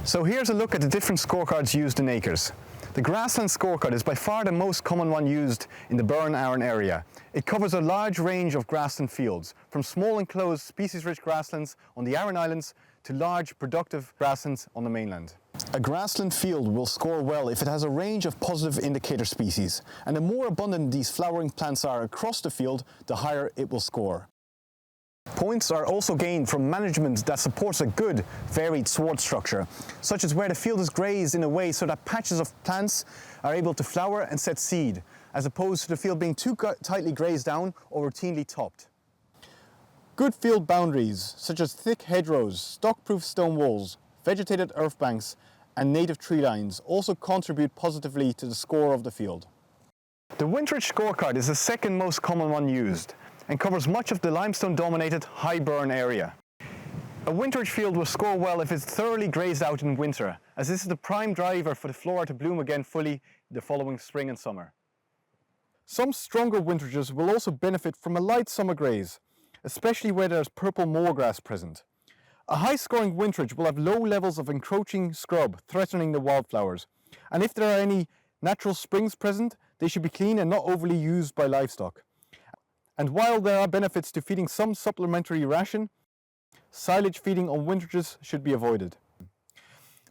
So here's a look at the different scorecards used in ACRES. The Grassland scorecard is by far the most common one used in the Burren Aran area. It covers a large range of grassland fields, from small enclosed species-rich grasslands on the Aran Islands to large productive grasslands on the mainland. A grassland field will score well if it has a range of positive indicator species, and the more abundant these flowering plants are across the field, the higher it will score. Points are also gained from management that supports a good, varied sward structure, such as where the field is grazed in a way so that patches of plants are able to flower and set seed, as opposed to the field being too tightly grazed down or routinely topped. Good field boundaries, such as thick hedgerows, stock-proof stone walls, vegetated earth banks, and native tree lines also contribute positively to the score of the field. The Winterage scorecard is the second most common one used, and covers much of the limestone-dominated high burn area. A winterage field will score well if it's thoroughly grazed out in winter, as this is the prime driver for the flora to bloom again fully the following spring and summer. Some stronger winterages will also benefit from a light summer graze, especially where there's purple moorgrass present. A high-scoring winterage will have low levels of encroaching scrub threatening the wildflowers, and if there are any natural springs present, they should be clean and not overly used by livestock. And while there are benefits to feeding some supplementary ration, silage feeding on winterages should be avoided.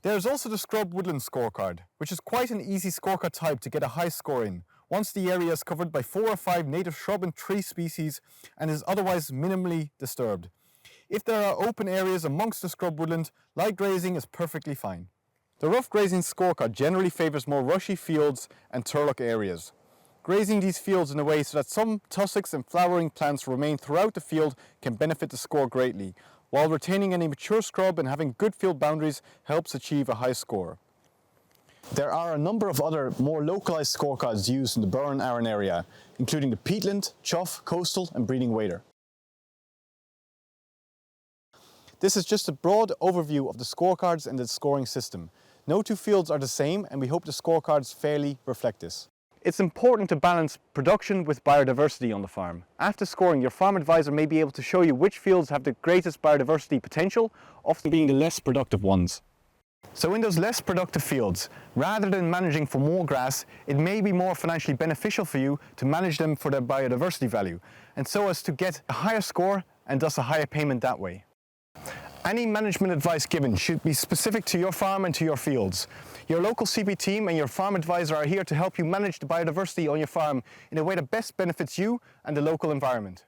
There is also the Scrub Woodland scorecard, which is quite an easy scorecard type to get a high score in, once the area is covered by 4 or 5 native shrub and tree species and is otherwise minimally disturbed. If there are open areas amongst the scrub woodland, light grazing is perfectly fine. The rough grazing scorecard generally favours more rushy fields and turlock areas. Grazing these fields in a way so that some tussocks and flowering plants remain throughout the field can benefit the score greatly, while retaining any mature scrub and having good field boundaries helps achieve a high score. There are a number of other more localised scorecards used in the Burren Aran area, including the Peatland, Chough, Coastal and Breeding Wader. This is just a broad overview of the scorecards and the scoring system. No two fields are the same, and we hope the scorecards fairly reflect this. It's important to balance production with biodiversity on the farm. After scoring, your farm advisor may be able to show you which fields have the greatest biodiversity potential, often being the less productive ones. So in those less productive fields, rather than managing for more grass, it may be more financially beneficial for you to manage them for their biodiversity value, and so as to get a higher score and thus a higher payment that way. Any management advice given should be specific to your farm and to your fields. Your local CP team and your farm advisor are here to help you manage the biodiversity on your farm in a way that best benefits you and the local environment.